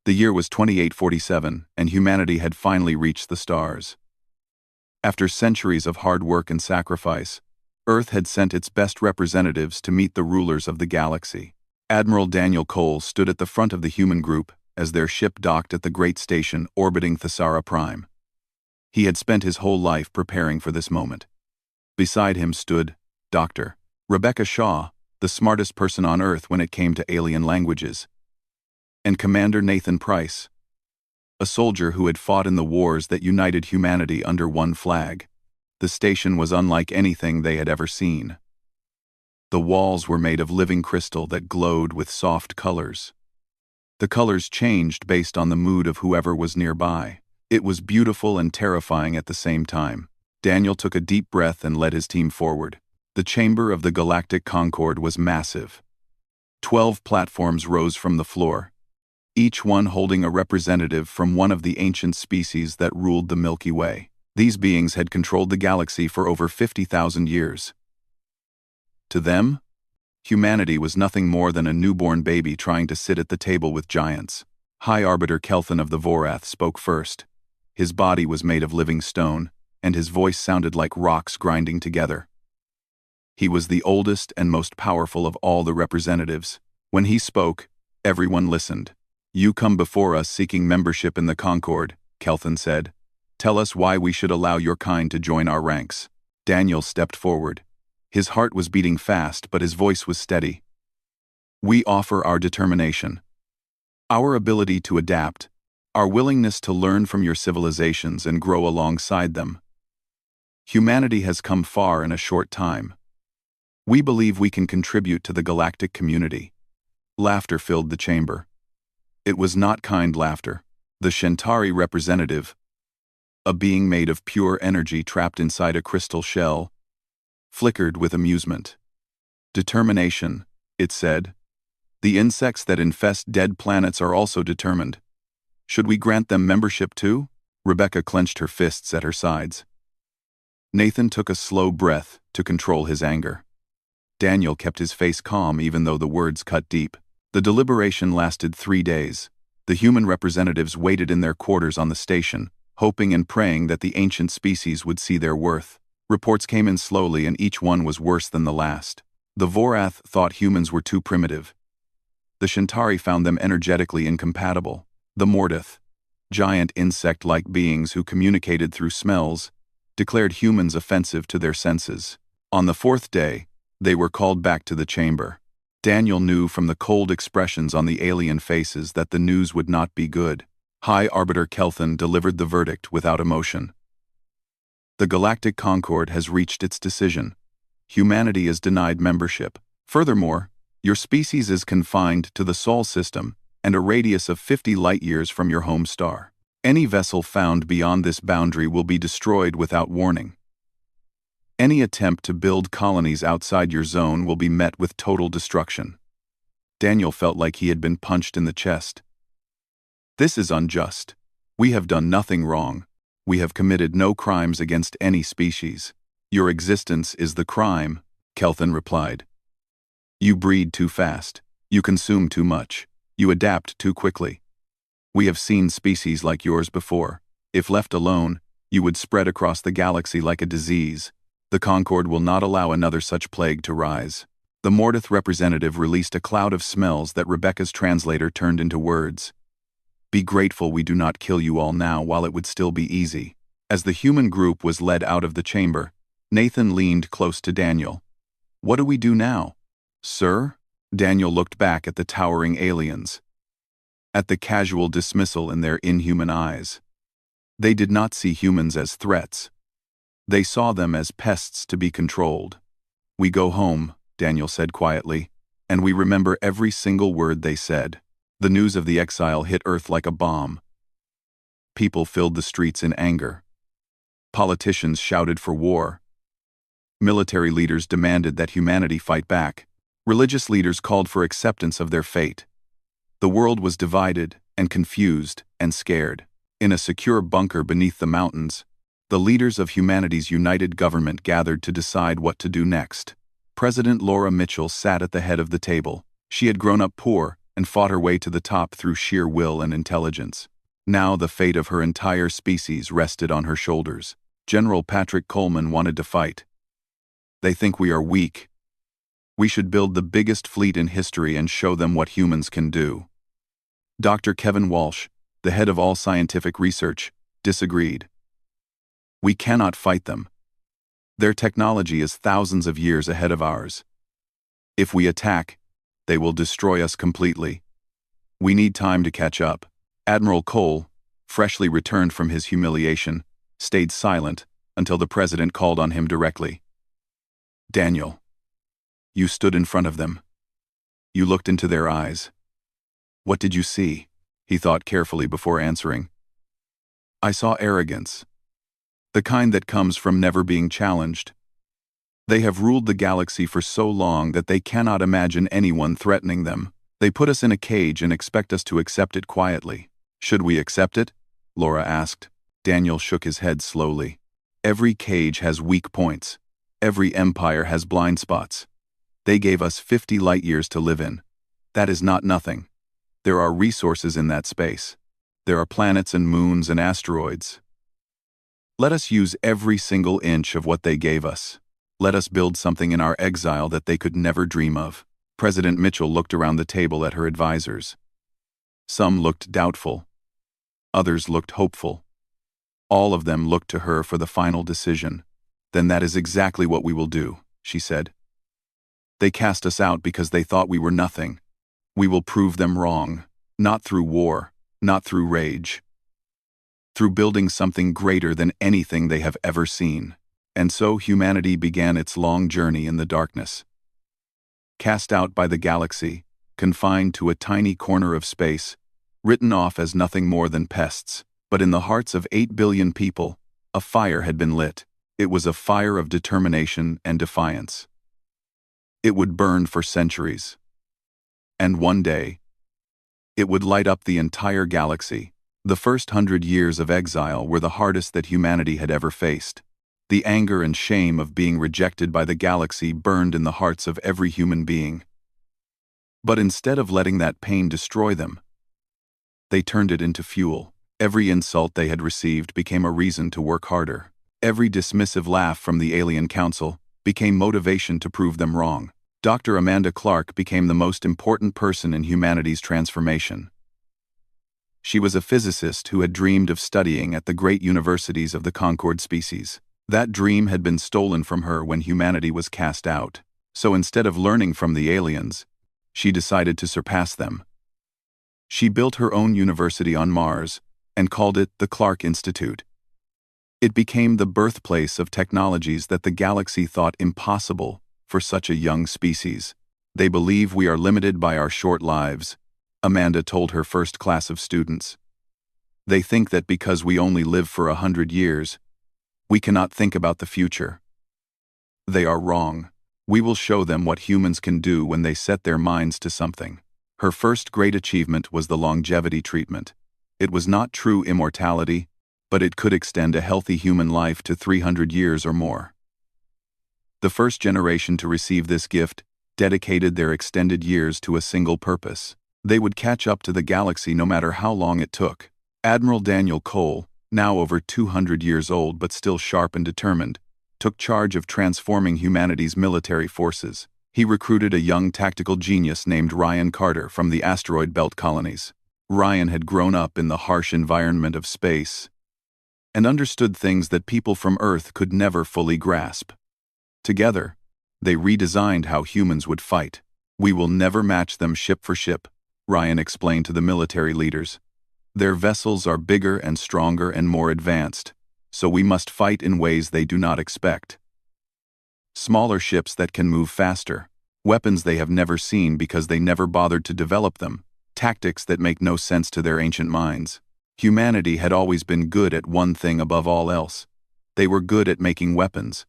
The year was 2847, and humanity had finally reached the stars. After centuries of hard work and sacrifice, Earth had sent its best representatives to meet the rulers of the galaxy. Admiral Daniel Cole stood at the front of the human group as their ship docked at the great station orbiting Thesara Prime. He had spent his whole life preparing for this moment. Beside him stood Dr. Rebecca Shaw, the smartest person on Earth when it came to alien languages, and Commander Nathan Price, a soldier who had fought in the wars that united humanity under one flag. The station was unlike anything they had ever seen. The walls were made of living crystal that glowed with soft colors. The colors changed based on the mood of whoever was nearby. It was beautiful and terrifying at the same time. Daniel took a deep breath and led his team forward. The chamber of the Galactic Concord was massive. 12 platforms rose from the floor, each one holding a representative from one of the ancient species that ruled the Milky Way. These beings had controlled the galaxy for over 50,000 years. To them, humanity was nothing more than a newborn baby trying to sit at the table with giants. High Arbiter Kelthan of the Vorath spoke first. His body was made of living stone, and his voice sounded like rocks grinding together. He was the oldest and most powerful of all the representatives. When he spoke, everyone listened. "You come before us seeking membership in the Concord," Kelthan said. "Tell us why we should allow your kind to join our ranks." Daniel stepped forward. His heart was beating fast, but his voice was steady. "We offer our determination, our ability to adapt, our willingness to learn from your civilizations and grow alongside them. Humanity has come far in a short time. We believe we can contribute to the galactic community." Laughter filled the chamber. It was not kind laughter. The Shantari representative, a being made of pure energy trapped inside a crystal shell, flickered with amusement. "Determination," it said. "The insects that infest dead planets are also determined. Should we grant them membership too?" Rebecca clenched her fists at her sides. Nathan took a slow breath to control his anger. Daniel kept his face calm even though the words cut deep. The deliberation lasted 3 days. The human representatives waited in their quarters on the station, hoping and praying that the ancient species would see their worth. Reports came in slowly and each one was worse than the last. The Vorath thought humans were too primitive. The Shantari found them energetically incompatible. The Mordath, giant insect-like beings who communicated through smells, declared humans offensive to their senses. On the 4th day, they were called back to the chamber. Daniel knew from the cold expressions on the alien faces that the news would not be good. High Arbiter Kelthan delivered the verdict without emotion. "The Galactic Concord has reached its decision. Humanity is denied membership. Furthermore, your species is confined to the Sol system and a radius of 50 light-years from your home star. Any vessel found beyond this boundary will be destroyed without warning. Any attempt to build colonies outside your zone will be met with total destruction." Daniel felt like he had been punched in the chest. "This is unjust. We have done nothing wrong. We have committed no crimes against any species. Your existence is the crime," Kelthan replied. "You breed too fast. You consume too much. You adapt too quickly. We have seen species like yours before. If left alone, you would spread across the galaxy like a disease. The Concord will not allow another such plague to rise." The Mordath representative released a cloud of smells that Rebecca's translator turned into words. "Be grateful we do not kill you all now while it would still be easy." As the human group was led out of the chamber, Nathan leaned close to Daniel. "What do we do now, sir?" Daniel looked back at the towering aliens, at the casual dismissal in their inhuman eyes. They did not see humans as threats. They saw them as pests to be controlled. "We go home," Daniel said quietly, "and we remember every single word they said." The news of the exile hit Earth like a bomb. People filled the streets in anger. Politicians shouted for war. Military leaders demanded that humanity fight back. Religious leaders called for acceptance of their fate. The world was divided and confused and scared. In a secure bunker beneath the mountains, the leaders of humanity's united government gathered to decide what to do next. President Laura Mitchell sat at the head of the table. She had grown up poor, and fought her way to the top through sheer will and intelligence. Now the fate of her entire species rested on her shoulders. General Patrick Coleman wanted to fight. They think we are weak. We should build the biggest fleet in history and show them what humans can do. Dr. Kevin Walsh, the head of all scientific research, disagreed. We cannot fight them. Their technology is thousands of years ahead of ours. If we attack, they will destroy us completely. We need time to catch up. Admiral Cole, freshly returned from his humiliation, stayed silent until the president called on him directly. Daniel, you stood in front of them. You looked into their eyes. What did you see? He thought carefully before answering. I saw arrogance. The kind that comes from never being challenged. They have ruled the galaxy for so long that they cannot imagine anyone threatening them. They put us in a cage and expect us to accept it quietly. Should we accept it? Laura asked. Daniel shook his head slowly. Every cage has weak points. Every empire has blind spots. They gave us 50 light years to live in. That is not nothing. There are resources in that space. There are planets and moons and asteroids. Let us use every single inch of what they gave us. Let us build something in our exile that they could never dream of. President Mitchell looked around the table at her advisors. Some looked doubtful. Others looked hopeful. All of them looked to her for the final decision. Then that is exactly what we will do, she said. They cast us out because they thought we were nothing. We will prove them wrong, not through war, not through rage. Through building something greater than anything they have ever seen. And so humanity began its long journey in the darkness. Cast out by the galaxy, confined to a tiny corner of space, written off as nothing more than pests, but in the hearts of 8 billion people, a fire had been lit. It was a fire of determination and defiance. It would burn for centuries. And one day, it would light up the entire galaxy. The first 100 years of exile were the hardest that humanity had ever faced. The anger and shame of being rejected by the galaxy burned in the hearts of every human being. But instead of letting that pain destroy them, they turned it into fuel. Every insult they had received became a reason to work harder. Every dismissive laugh from the alien council became motivation to prove them wrong. Dr. Amanda Clark became the most important person in humanity's transformation. She was a physicist who had dreamed of studying at the great universities of the Concord species. That dream had been stolen from her when humanity was cast out. So instead of learning from the aliens, she decided to surpass them. She built her own university on Mars and called it the Clark Institute. It became the birthplace of technologies that the galaxy thought impossible for such a young species. They believe we are limited by our short lives, Amanda told her first class of students. They think that because we only live for 100 years, we cannot think about the future. They are wrong. We will show them what humans can do when they set their minds to something. Her first great achievement was the longevity treatment. It was not true immortality, but it could extend a healthy human life to 300 years or more. The first generation to receive this gift dedicated their extended years to a single purpose. They would catch up to the galaxy no matter how long it took. Admiral Daniel Cole, now over 200 years old but still sharp and determined, took charge of transforming humanity's military forces. He recruited a young tactical genius named Ryan Carter from the asteroid belt colonies. Ryan had grown up in the harsh environment of space and understood things that people from Earth could never fully grasp. Together, they redesigned how humans would fight. We will never match them ship for ship, Ryan explained to the military leaders. Their vessels are bigger and stronger and more advanced, so we must fight in ways they do not expect. Smaller ships that can move faster, weapons they have never seen because they never bothered to develop them, tactics that make no sense to their ancient minds. Humanity had always been good at one thing above all else. They were good at making weapons.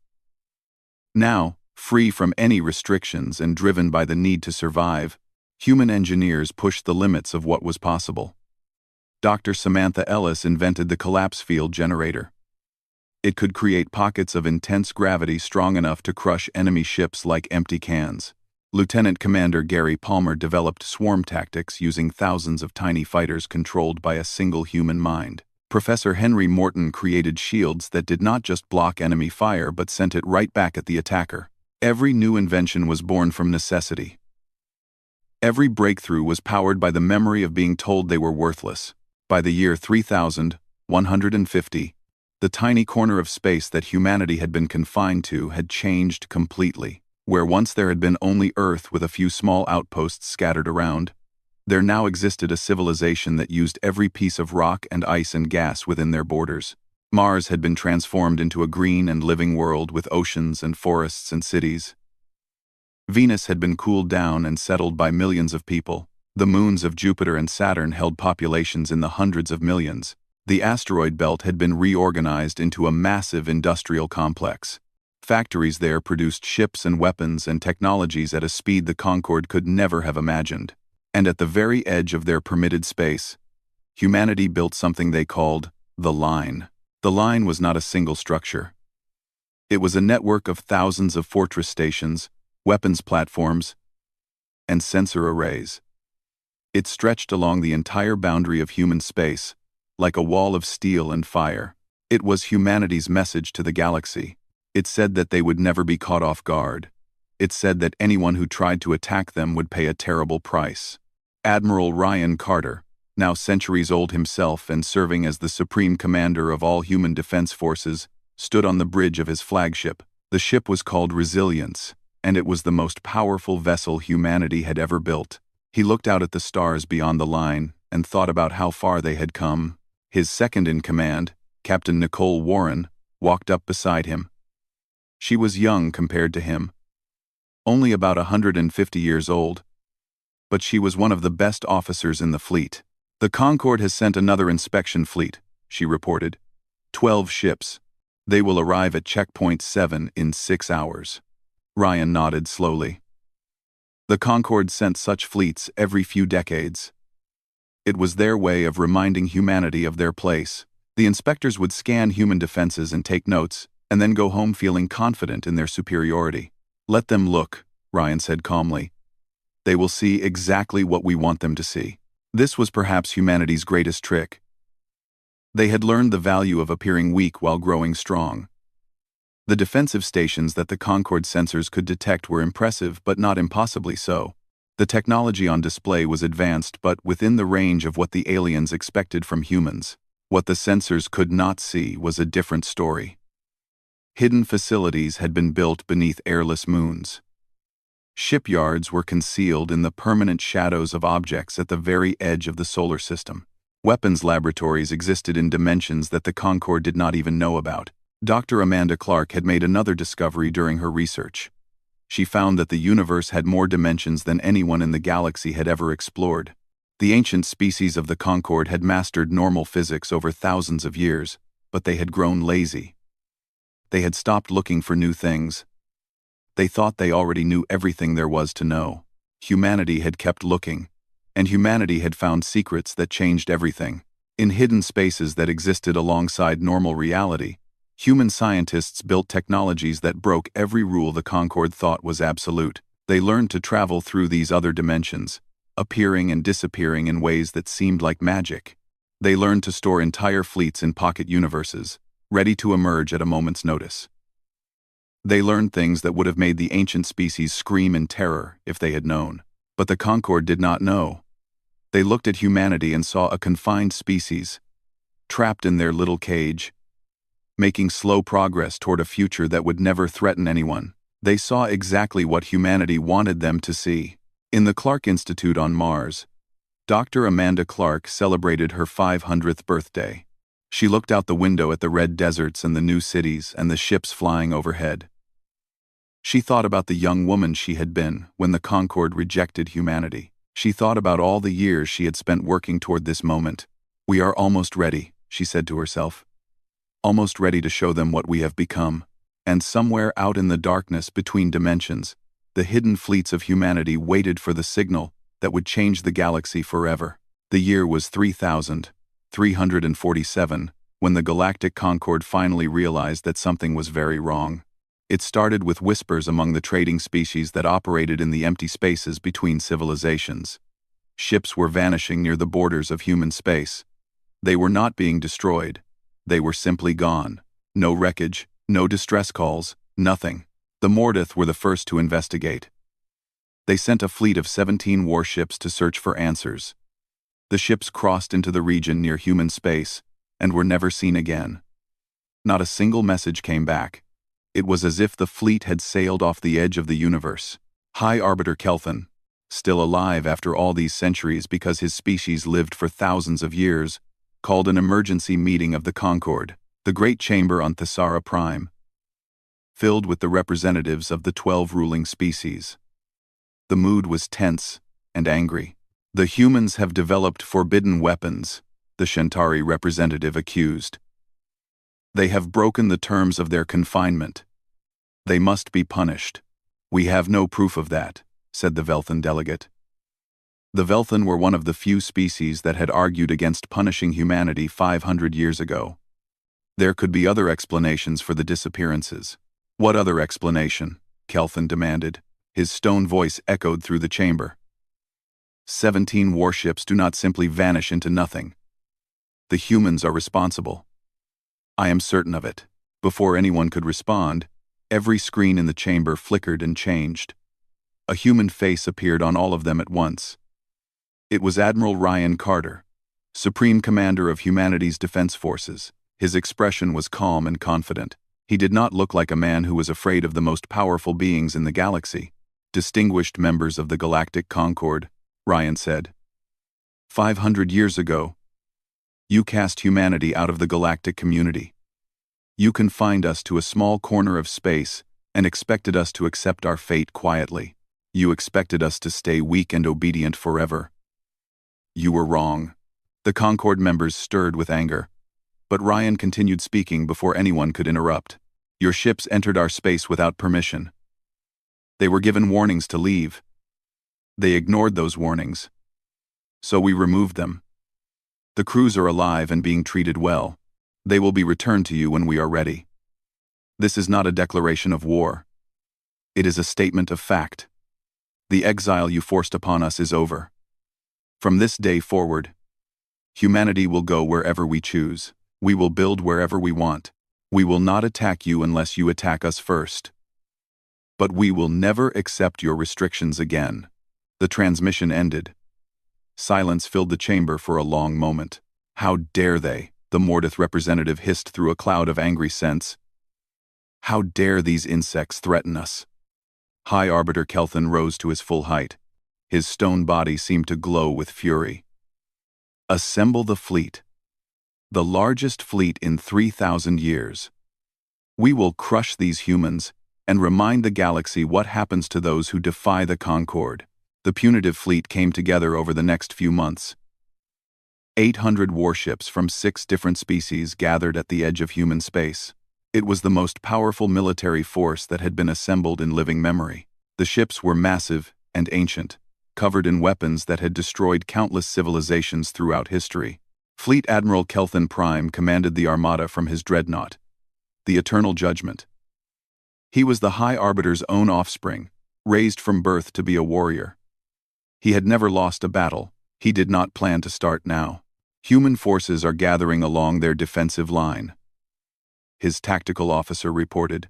Now, free from any restrictions and driven by the need to survive, human engineers pushed the limits of what was possible. Dr. Samantha Ellis invented the collapse field generator. It could create pockets of intense gravity strong enough to crush enemy ships like empty cans. Lieutenant Commander Gary Palmer developed swarm tactics using thousands of tiny fighters controlled by a single human mind. Professor Henry Morton created shields that did not just block enemy fire but sent it right back at the attacker. Every new invention was born from necessity. Every breakthrough was powered by the memory of being told they were worthless. By the year 3150, the tiny corner of space that humanity had been confined to had changed completely. Where once there had been only Earth with a few small outposts scattered around, there now existed a civilization that used every piece of rock and ice and gas within their borders. Mars had been transformed into a green and living world with oceans and forests and cities. Venus had been cooled down and settled by millions of people. The moons of Jupiter and Saturn held populations in the hundreds of millions. The asteroid belt had been reorganized into a massive industrial complex. Factories there produced ships and weapons and technologies at a speed the Concorde could never have imagined. And at the very edge of their permitted space, humanity built something they called the Line. The Line was not a single structure. It was a network of thousands of fortress stations, weapons platforms, and sensor arrays. It stretched along the entire boundary of human space, like a wall of steel and fire. It was humanity's message to the galaxy. It said that they would never be caught off guard. It said that anyone who tried to attack them would pay a terrible price. Admiral Ryan Carter, now centuries old himself and serving as the supreme commander of all human defense forces, stood on the bridge of his flagship. The ship was called Resilience, and it was the most powerful vessel humanity had ever built. He looked out at the stars beyond the line and thought about how far they had come. His second-in-command, Captain Nicole Warren, walked up beside him. She was young compared to him, only about 150 years old, but she was one of the best officers in the fleet. "The Concorde has sent another inspection fleet," she reported. 12 ships. They will arrive at Checkpoint 7 in 6 hours. Ryan nodded slowly. The Concorde sent such fleets every few decades. It was their way of reminding humanity of their place. The inspectors would scan human defenses and take notes, and then go home feeling confident in their superiority. "Let them look," Ryan said calmly. "They will see exactly what we want them to see." This was perhaps humanity's greatest trick. They had learned the value of appearing weak while growing strong. The defensive stations that the Concorde sensors could detect were impressive but not impossibly so. The technology on display was advanced but within the range of what the aliens expected from humans. What the sensors could not see was a different story. Hidden facilities had been built beneath airless moons. Shipyards were concealed in the permanent shadows of objects at the very edge of the solar system. Weapons laboratories existed in dimensions that the Concorde did not even know about. Dr. Amanda Clark had made another discovery during her research. She found that the universe had more dimensions than anyone in the galaxy had ever explored. The ancient species of the Concorde had mastered normal physics over thousands of years, but they had grown lazy. They had stopped looking for new things. They thought they already knew everything there was to know. Humanity had kept looking, and humanity had found secrets that changed everything. In hidden spaces that existed alongside normal reality, human scientists built technologies that broke every rule the Concorde thought was absolute. They learned to travel through these other dimensions, appearing and disappearing in ways that seemed like magic. They learned to store entire fleets in pocket universes, ready to emerge at a moment's notice. They learned things that would have made the ancient species scream in terror if they had known. But the Concorde did not know. They looked at humanity and saw a confined species, trapped in their little cage, making slow progress toward a future that would never threaten anyone. They saw exactly what humanity wanted them to see. In the Clark Institute on Mars, Dr. Amanda Clark celebrated her 500th birthday. She looked out the window at the red deserts and the new cities and the ships flying overhead. She thought about the young woman she had been when the Concorde rejected humanity. She thought about all the years she had spent working toward this moment. "We are almost ready," she said to herself. "Almost ready to show them what we have become." And somewhere out in the darkness between dimensions, the hidden fleets of humanity waited for the signal that would change the galaxy forever. The year was 3347, when the Galactic Concorde finally realized that something was very wrong. It started with whispers among the trading species that operated in the empty spaces between civilizations. Ships were vanishing near the borders of human space. They were not being destroyed. They were simply gone. No wreckage, no distress calls, nothing. The Mordith were the first to investigate. They sent a fleet of 17 warships to search for answers. The ships crossed into the region near human space and were never seen again. Not a single message came back. It was as if the fleet had sailed off the edge of the universe. High Arbiter Kelthan, still alive after all these centuries because his species lived for thousands of years, called an emergency meeting of the Concord, the great chamber on Thesara Prime, filled with the representatives of the 12 ruling species. The mood was tense and angry. The humans have developed forbidden weapons, the Shantari representative accused. They have broken the terms of their confinement. They must be punished. We have no proof of that, said the Velthan delegate. The Velthan were one of the few species that had argued against punishing humanity 500 years ago. There could be other explanations for the disappearances. What other explanation? Kelthan demanded. His stone voice echoed through the chamber. 17 warships do not simply vanish into nothing. The humans are responsible. I am certain of it. Before anyone could respond, every screen in the chamber flickered and changed. A human face appeared on all of them at once. It was Admiral Ryan Carter, Supreme Commander of humanity's defense forces. His expression was calm and confident. He did not look like a man who was afraid of the most powerful beings in the galaxy. Distinguished members of the Galactic Concord, Ryan said. 500 years ago, you cast humanity out of the galactic community. You confined us to a small corner of space and expected us to accept our fate quietly. You expected us to stay weak and obedient forever. You were wrong. The Concord members stirred with anger. But Ryan continued speaking before anyone could interrupt. Your ships entered our space without permission. They were given warnings to leave. They ignored those warnings. So we removed them. The crews are alive and being treated well. They will be returned to you when we are ready. This is not a declaration of war. It is a statement of fact. The exile you forced upon us is over. From this day forward, humanity will go wherever we choose. We will build wherever we want. We will not attack you unless you attack us first. But we will never accept your restrictions again. The transmission ended. Silence filled the chamber for a long moment. How dare they? The Mordith representative hissed through a cloud of angry scents. How dare these insects threaten us? High Arbiter Kelthan rose to his full height. His stone body seemed to glow with fury. Assemble the fleet. The largest fleet in 3,000 years. We will crush these humans and remind the galaxy what happens to those who defy the Concord. The punitive fleet came together over the next few months. 800 warships from 6 different species gathered at the edge of human space. It was the most powerful military force that had been assembled in living memory. The ships were massive and ancient, covered in weapons that had destroyed countless civilizations throughout history. Fleet Admiral Kelthan Prime commanded the armada from his dreadnought, the Eternal Judgment. He was the High Arbiter's own offspring, raised from birth to be a warrior. He had never lost a battle. He did not plan to start now. Human forces are gathering along their defensive line. His tactical officer reported.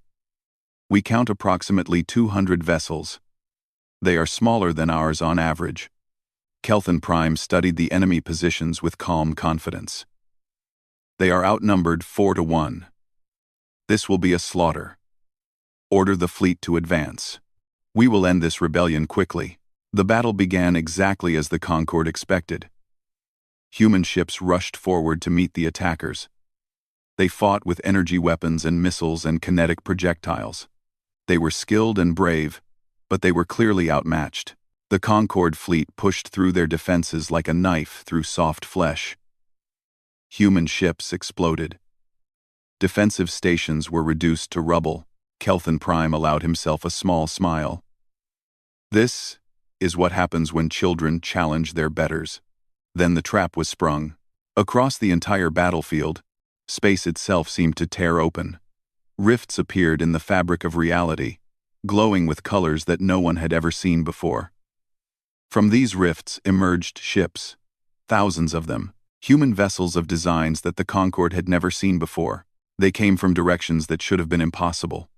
We count approximately 200 vessels. They are smaller than ours on average. Kelthan Prime studied the enemy positions with calm confidence. They are outnumbered 4-1. This will be a slaughter. Order the fleet to advance. We will end this rebellion quickly. The battle began exactly as the Concord expected. Human ships rushed forward to meet the attackers. They fought with energy weapons and missiles and kinetic projectiles. They were skilled and brave, but they were clearly outmatched. The Concord fleet pushed through their defenses like a knife through soft flesh. Human ships exploded. Defensive stations were reduced to rubble. Kelthan Prime allowed himself a small smile. This is what happens when children challenge their betters. Then the trap was sprung. Across the entire battlefield, space itself seemed to tear open. Rifts appeared in the fabric of reality, glowing with colors that no one had ever seen before. From these rifts emerged ships, thousands of them, human vessels of designs that the Concorde had never seen before. They came from directions that should have been impossible.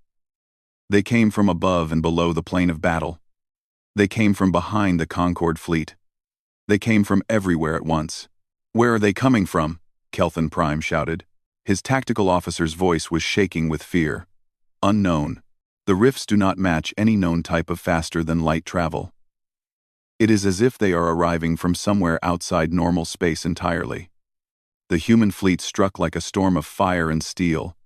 They came from above and below the plane of battle. They came from behind the Concorde fleet. They came from everywhere at once. "Where are they coming from?" Kelthon Prime shouted. His tactical officer's voice was shaking with fear. "Unknown. The rifts do not match any known type of faster-than-light travel. It is as if they are arriving from somewhere outside normal space entirely." The human fleet struck like a storm of fire and steel.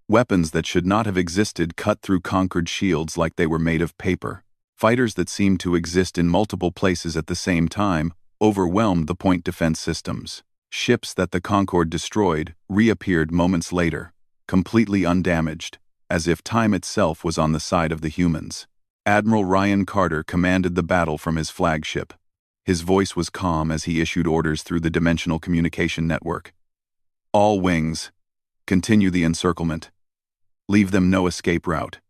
Weapons that should not have existed cut through conquered shields like they were made of paper. Fighters that seemed to exist in multiple places at the same time overwhelmed the point defense systems. Ships that the Concorde destroyed reappeared moments later, completely undamaged, as if time itself was on the side of the humans. Admiral Ryan Carter commanded the battle from his flagship. His voice was calm as he issued orders through the dimensional communication network. "All wings, continue the encirclement. Leave them no escape route.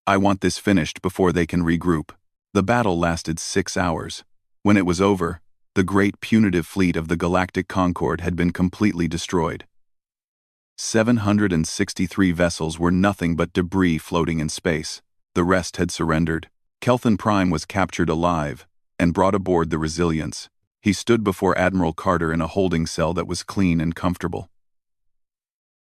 I want this finished before they can regroup." The battle lasted 6 hours. When it was over, the great punitive fleet of the Galactic Concorde had been completely destroyed. 763 vessels were nothing but debris floating in space. The rest had surrendered. Kelthon Prime was captured alive and brought aboard the Resilience. He stood before Admiral Carter in a holding cell that was clean and comfortable.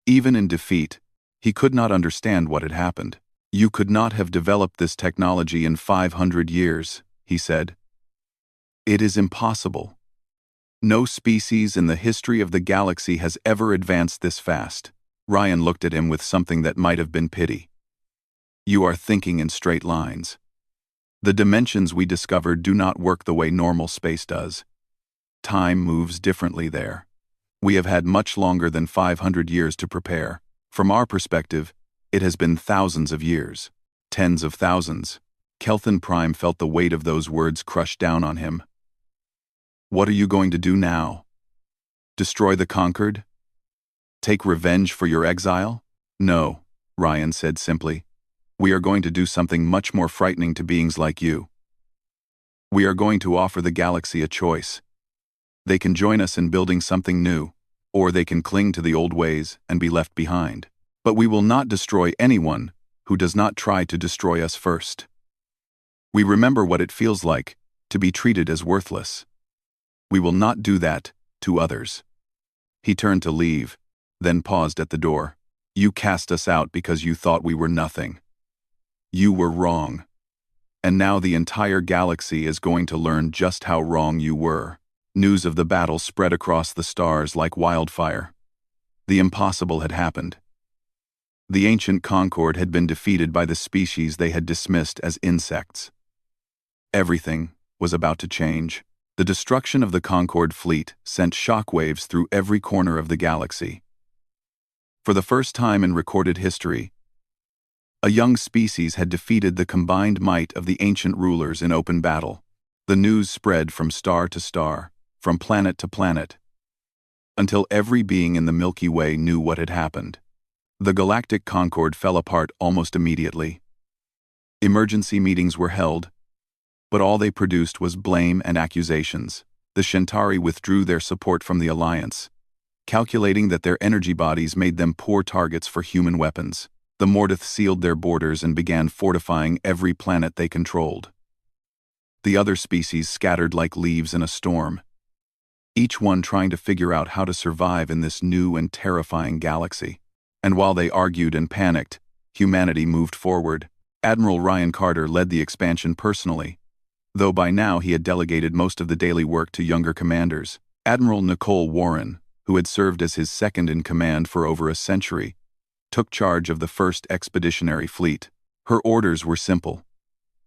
Even in defeat, he could not understand what had happened. "You could not have developed this technology in 500 years, he said. "It is impossible. No species in the history of the galaxy has ever advanced this fast." Ryan looked at him with something that might have been pity. "You are thinking in straight lines. The dimensions we discovered do not work the way normal space does. Time moves differently there. We have had much longer than 500 years to prepare. From our perspective, it has been thousands of years. Tens of thousands." Kelthon Prime felt the weight of those words crush down on him. "What are you going to do now? Destroy the conquered? Take revenge for your exile?" "No," Ryan said simply. "We are going to do something much more frightening to beings like you. We are going to offer the galaxy a choice. They can join us in building something new, or they can cling to the old ways and be left behind. But we will not destroy anyone who does not try to destroy us first. We remember what it feels like to be treated as worthless. We will not do that to others." He turned to leave, then paused at the door. "You cast us out because you thought we were nothing. You were wrong. And now the entire galaxy is going to learn just how wrong you were." News of the battle spread across the stars like wildfire. The impossible had happened. The ancient Concorde had been defeated by the species they had dismissed as insects. Everything was about to change. The destruction of the Concorde fleet sent shockwaves through every corner of the galaxy. For the first time in recorded history, a young species had defeated the combined might of the ancient rulers in open battle. The news spread from star to star, from planet to planet, until every being in the Milky Way knew what had happened. The Galactic Concorde fell apart almost immediately. Emergency meetings were held, but all they produced was blame and accusations. The Shentari withdrew their support from the Alliance, calculating that their energy bodies made them poor targets for human weapons. The Mordath sealed their borders and began fortifying every planet they controlled. The other species scattered like leaves in a storm, each one trying to figure out how to survive in this new and terrifying galaxy. And while they argued and panicked, humanity moved forward. Admiral Ryan Carter led the expansion personally, though by now he had delegated most of the daily work to younger commanders. Admiral Nicole Warren, who had served as his second-in-command for over a century, took charge of the first expeditionary fleet. Her orders were simple.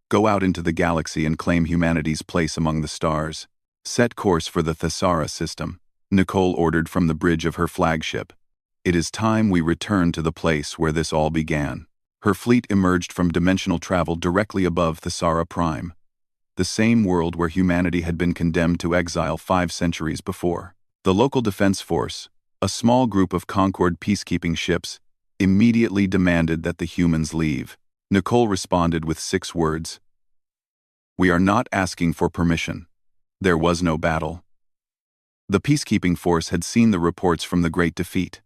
Go out into the galaxy and claim humanity's place among the stars. Set course for the Thesara system, Nicole ordered from the bridge of her flagship. It is time we return to the place where this all began. Her fleet emerged from dimensional travel directly above Thesara Prime, the same world where humanity had been condemned to exile 5 centuries before. The local defense force, a small group of Concorde peacekeeping ships, immediately demanded that the humans leave. Nicole responded with 6 words. "We are not asking for permission. There was no battle." The peacekeeping force had seen the reports from the Great Defeat.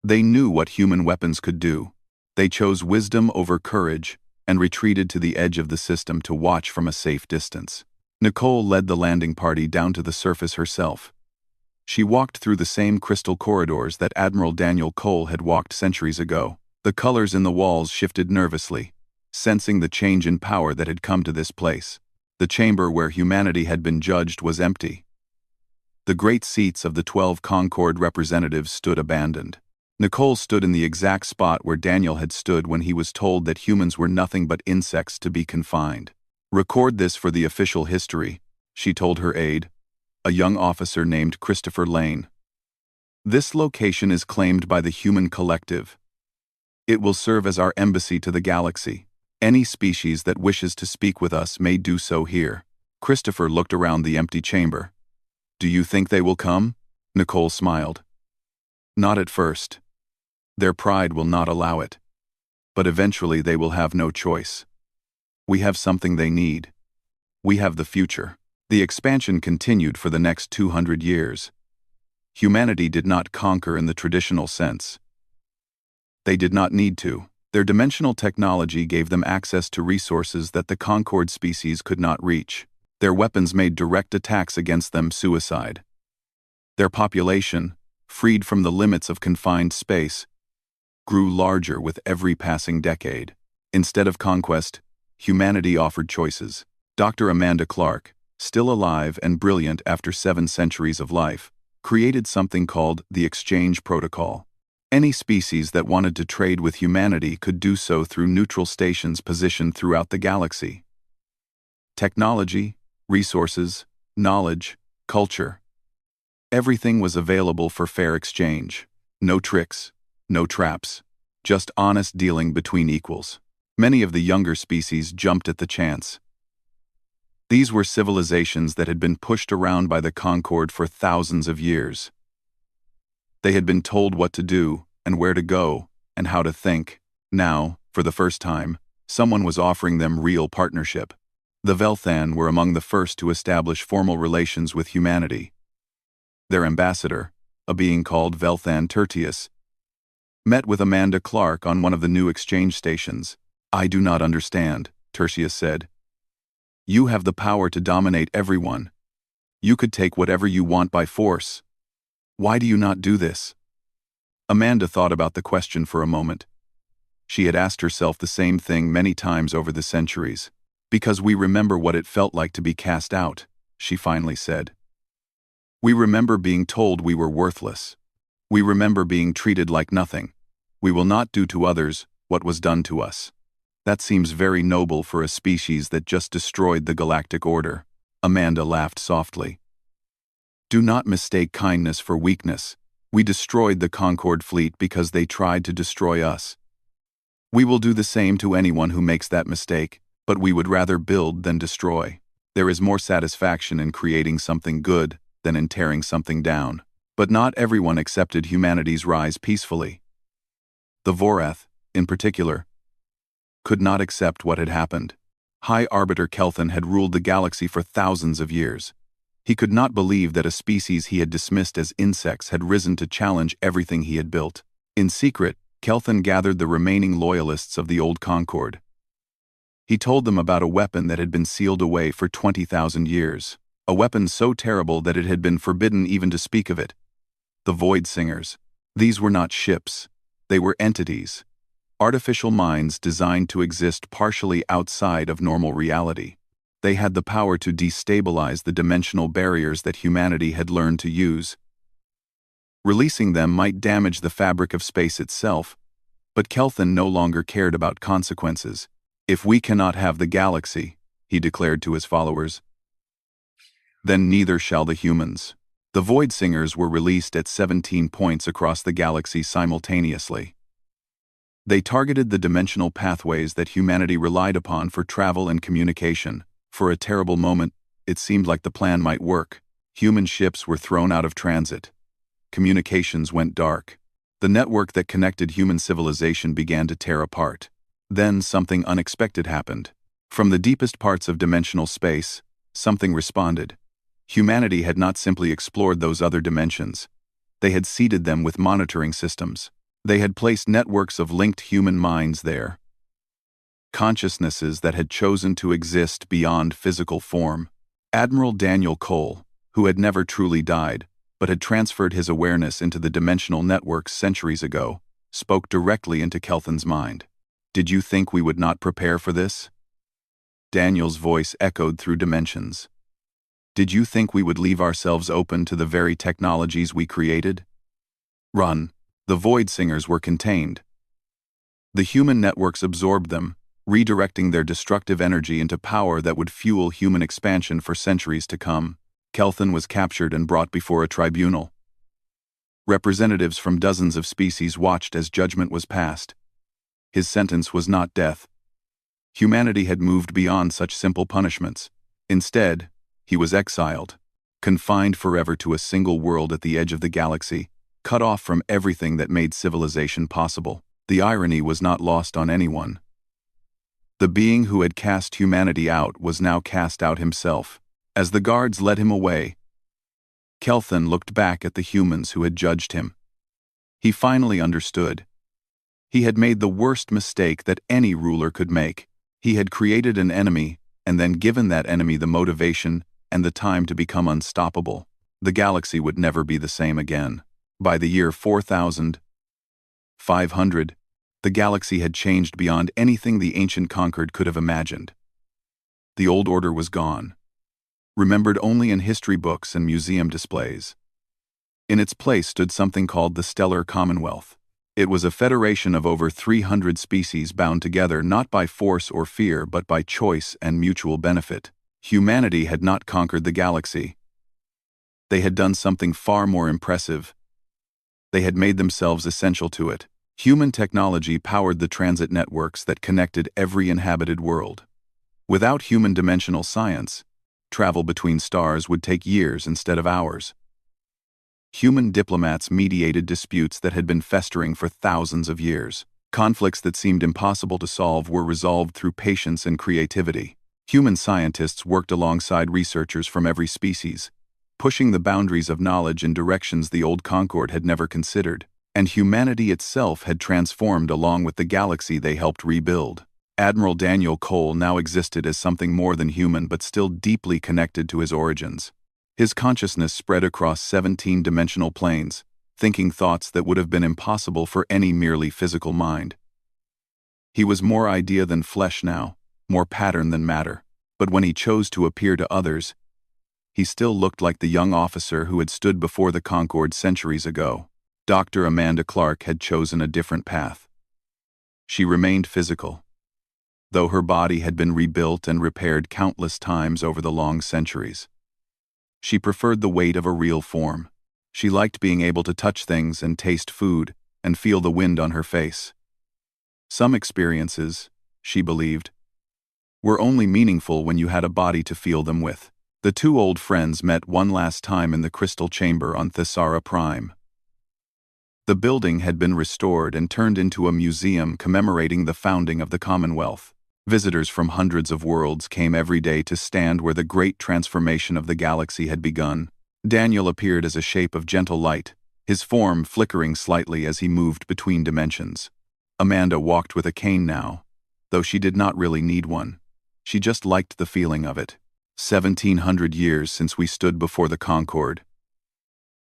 They knew what human weapons could do. They chose wisdom over courage and retreated to the edge of the system to watch from a safe distance. Nicole led the landing party down to the surface herself. She walked through the same crystal corridors that Admiral Daniel Cole had walked centuries ago. The colors in the walls shifted nervously, sensing the change in power that had come to this place. The chamber where humanity had been judged was empty. The great seats of the 12 Concord representatives stood abandoned. Nicole stood in the exact spot where Daniel had stood when he was told that humans were nothing but insects to be confined. "Record this for the official history," she told her aide, a young officer named Christopher Lane. "This location is claimed by the human collective. It will serve as our embassy to the galaxy. Any species that wishes to speak with us may do so here." Christopher looked around the empty chamber. "Do you think they will come?" Nicole smiled. "Not at first. Their pride will not allow it. But eventually they will have no choice. We have something they need. We have the future." The expansion continued for the next 200 years. Humanity did not conquer in the traditional sense. They did not need to. Their dimensional technology gave them access to resources that the Concord species could not reach. Their weapons made direct attacks against them suicide. Their population, freed from the limits of confined space, grew larger with every passing decade. Instead of conquest, humanity offered choices. Dr. Amanda Clark, still alive and brilliant after 7 centuries of life, created something called the Exchange Protocol. Any species that wanted to trade with humanity could do so through neutral stations positioned throughout the galaxy. Technology, resources, knowledge, culture. Everything was available for fair exchange. No tricks, no traps, just honest dealing between equals. Many of the younger species jumped at the chance. These were civilizations that had been pushed around by the Concord for thousands of years. They had been told what to do, and where to go, and how to think. Now, for the first time, someone was offering them real partnership. The Velthan were among the first to establish formal relations with humanity. Their ambassador, a being called Velthan Tertius, met with Amanda Clark on one of the new exchange stations. "I do not understand," Tertius said. "You have the power to dominate everyone. You could take whatever you want by force. Why do you not do this?" Amanda thought about the question for a moment. She had asked herself the same thing many times over the centuries. "Because we remember what it felt like to be cast out," she finally said. "We remember being told we were worthless. We remember being treated like nothing. We will not do to others what was done to us." "That seems very noble for a species that just destroyed the galactic order." Amanda laughed softly. "Do not mistake kindness for weakness. We destroyed the Concord fleet because they tried to destroy us. We will do the same to anyone who makes that mistake, but we would rather build than destroy. There is more satisfaction in creating something good than in tearing something down." But not everyone accepted humanity's rise peacefully. The Vorath, in particular, could not accept what had happened. High Arbiter Kelthan had ruled the galaxy for thousands of years. He could not believe that a species he had dismissed as insects had risen to challenge everything he had built. In secret, Kelthan gathered the remaining loyalists of the old Concord. He told them about a weapon that had been sealed away for 20,000 years. A weapon so terrible that it had been forbidden even to speak of it. The Void Singers. These were not ships. They were entities. Artificial minds designed to exist partially outside of normal reality. They had the power to destabilize the dimensional barriers that humanity had learned to use. Releasing them might damage the fabric of space itself, but Kelthan no longer cared about consequences. "If we cannot have the galaxy," he declared to his followers, "then neither shall the humans." The Void Singers were released at 17 points across the galaxy simultaneously. They targeted the dimensional pathways that humanity relied upon for travel and communication. For a terrible moment, it seemed like the plan might work. Human ships were thrown out of transit. Communications went dark. The network that connected human civilization began to tear apart. Then something unexpected happened. From the deepest parts of dimensional space, something responded. Humanity had not simply explored those other dimensions. They had seeded them with monitoring systems. They had placed networks of linked human minds there. Consciousnesses that had chosen to exist beyond physical form. Admiral Daniel Cole, who had never truly died, but had transferred his awareness into the dimensional networks centuries ago, spoke directly into Kelthan's mind. "Did you think we would not prepare for this?" Daniel's voice echoed through dimensions. "Did you think we would leave ourselves open to the very technologies we created?" Run. The Void Singers were contained. The human networks absorbed them, redirecting their destructive energy into power that would fuel human expansion for centuries to come. Kelthan was captured and brought before a tribunal. Representatives from dozens of species watched as judgment was passed. His sentence was not death. Humanity had moved beyond such simple punishments. Instead, he was exiled, confined forever to a single world at the edge of the galaxy, cut off from everything that made civilization possible. The irony was not lost on anyone. The being who had cast humanity out was now cast out himself. As the guards led him away, Kelthan looked back at the humans who had judged him. He finally understood. He had made the worst mistake that any ruler could make. He had created an enemy, and then given that enemy the motivation and the time to become unstoppable. The galaxy would never be the same again. By the year 4500, the galaxy had changed beyond anything the ancient conquered could have imagined. The old order was gone, remembered only in history books and museum displays. In its place stood something called the Stellar Commonwealth. It was a federation of over 300 species bound together not by force or fear but by choice and mutual benefit. Humanity had not conquered the galaxy. They had done something far more impressive. They had made themselves essential to it. Human technology powered the transit networks that connected every inhabited world. Without human dimensional science, travel between stars would take years instead of hours. Human diplomats mediated disputes that had been festering for thousands of years. Conflicts that seemed impossible to solve were resolved through patience and creativity. Human scientists worked alongside researchers from every species, pushing the boundaries of knowledge in directions the old Concord had never considered. And humanity itself had transformed along with the galaxy they helped rebuild. Admiral Daniel Cole now existed as something more than human but still deeply connected to his origins. His consciousness spread across 17-dimensional planes, thinking thoughts that would have been impossible for any merely physical mind. He was more idea than flesh now, more pattern than matter. But when he chose to appear to others, he still looked like the young officer who had stood before the Concord centuries ago. Dr. Amanda Clark had chosen a different path. She remained physical, though her body had been rebuilt and repaired countless times over the long centuries. She preferred the weight of a real form. She liked being able to touch things and taste food and feel the wind on her face. Some experiences, she believed, were only meaningful when you had a body to feel them with. The two old friends met one last time in the Crystal Chamber on Thesara Prime. The building had been restored and turned into a museum commemorating the founding of the Commonwealth. Visitors from hundreds of worlds came every day to stand where the great transformation of the galaxy had begun. Daniel appeared as a shape of gentle light, his form flickering slightly as he moved between dimensions. Amanda walked with a cane now, though she did not really need one. She just liked the feeling of it. 1700 years since we stood before the Concord,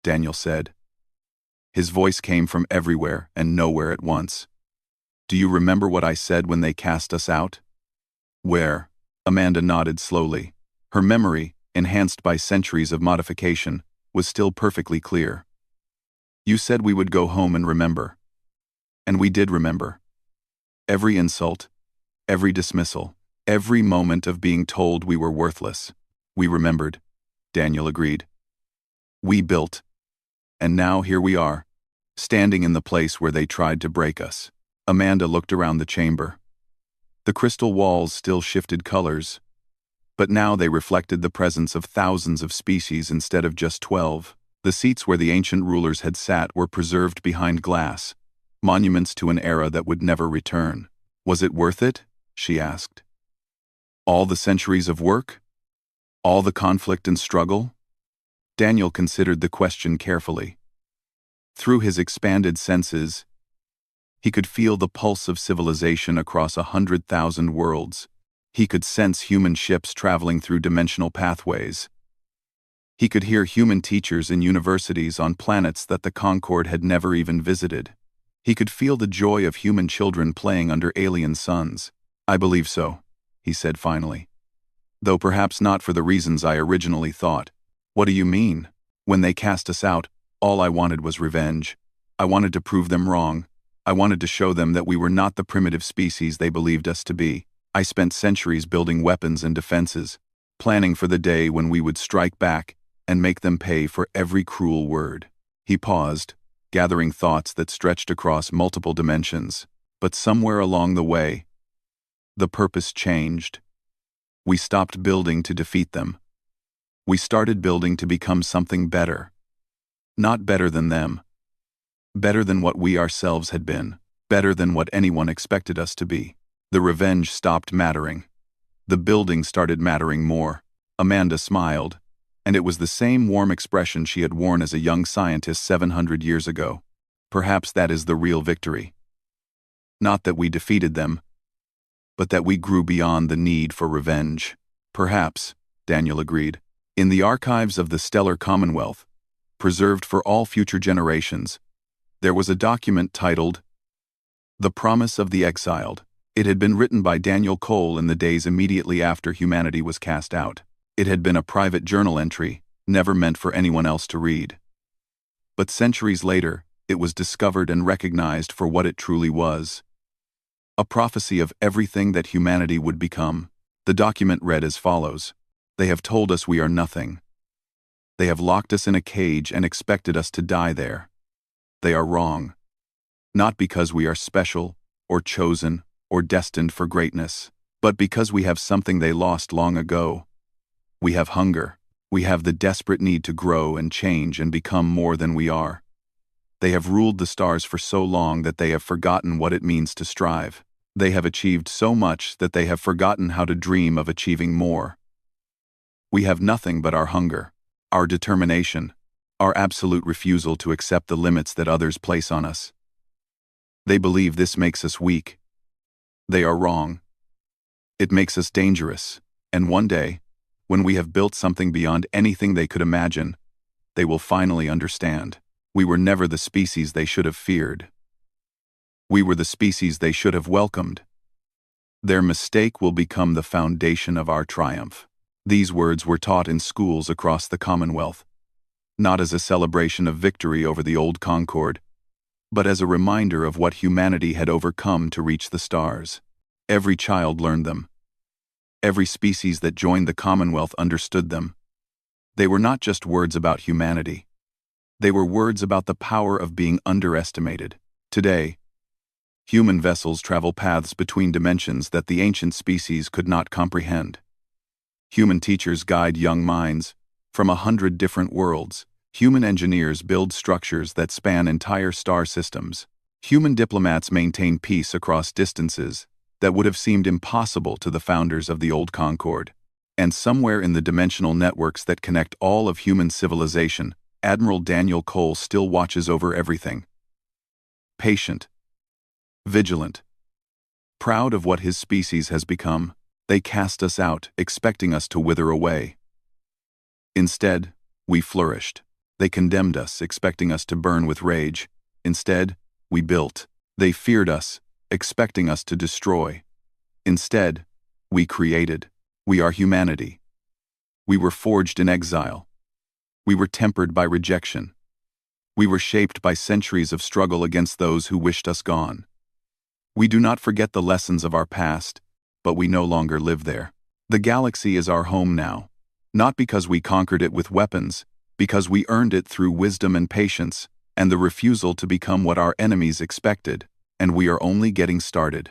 Daniel said. His voice came from everywhere and nowhere at once. Do you remember what I said when they cast us out? Where? Amanda nodded slowly. Her memory, enhanced by centuries of modification, was still perfectly clear. You said we would go home and remember. And we did remember. Every insult, every dismissal, every moment of being told we were worthless. We remembered, Daniel agreed. We built. And now here we are, standing in the place where they tried to break us. Amanda looked around the chamber. The crystal walls still shifted colors, but now they reflected the presence of thousands of species instead of just 12. The seats where the ancient rulers had sat were preserved behind glass, monuments to an era that would never return. Was it worth it? She asked. All the centuries of work? All the conflict and struggle? Daniel considered the question carefully. Through his expanded senses, he could feel the pulse of civilization across 100,000 worlds. He could sense human ships traveling through dimensional pathways. He could hear human teachers in universities on planets that the Concorde had never even visited. He could feel the joy of human children playing under alien suns. I believe so, he said finally. Though perhaps not for the reasons I originally thought. What do you mean? When they cast us out, all I wanted was revenge. I wanted to prove them wrong. I wanted to show them that we were not the primitive species they believed us to be. I spent centuries building weapons and defenses, planning for the day when we would strike back and make them pay for every cruel word. He paused, gathering thoughts that stretched across multiple dimensions. But somewhere along the way, the purpose changed. We stopped building to defeat them. We started building to become something better. Not better than them. Better than what we ourselves had been. Better than what anyone expected us to be. The revenge stopped mattering. The building started mattering more. Amanda smiled, and it was the same warm expression she had worn as a young scientist 700 years ago. Perhaps that is the real victory. Not that we defeated them, but that we grew beyond the need for revenge. Perhaps, Daniel agreed. In the archives of the Stellar Commonwealth, preserved for all future generations, there was a document titled The Promise of the Exiled. It had been written by Daniel Cole in the days immediately after humanity was cast out. It had been a private journal entry, never meant for anyone else to read. But centuries later, it was discovered and recognized for what it truly was. A prophecy of everything that humanity would become. The document read as follows. They have told us we are nothing. They have locked us in a cage and expected us to die there. They are wrong. Not because we are special, or chosen, or destined for greatness, but because we have something they lost long ago. We have hunger. We have the desperate need to grow and change and become more than we are. They have ruled the stars for so long that they have forgotten what it means to strive. They have achieved so much that they have forgotten how to dream of achieving more. We have nothing but our hunger, our determination, our absolute refusal to accept the limits that others place on us. They believe this makes us weak. They are wrong. It makes us dangerous, and one day, when we have built something beyond anything they could imagine, they will finally understand. We were never the species they should have feared. We were the species they should have welcomed. Their mistake will become the foundation of our triumph. These words were taught in schools across the Commonwealth, not as a celebration of victory over the old Concorde, but as a reminder of what humanity had overcome to reach the stars. Every child learned them. Every species that joined the Commonwealth understood them. They were not just words about humanity. They were words about the power of being underestimated. Today, human vessels travel paths between dimensions that the ancient species could not comprehend. Human teachers guide young minds from 100 different worlds. Human engineers build structures that span entire star systems. Human diplomats maintain peace across distances that would have seemed impossible to the founders of the old Concorde. And somewhere in the dimensional networks that connect all of human civilization, Admiral Daniel Cole still watches over everything. Patient, vigilant, proud of what his species has become, they cast us out, expecting us to wither away. Instead, we flourished. They condemned us, expecting us to burn with rage. Instead, we built. They feared us, expecting us to destroy. Instead, we created. We are humanity. We were forged in exile. We were tempered by rejection. We were shaped by centuries of struggle against those who wished us gone. We do not forget the lessons of our past, but we no longer live there. The galaxy is our home now, not because we conquered it with weapons, because we earned it through wisdom and patience, and the refusal to become what our enemies expected, and we are only getting started.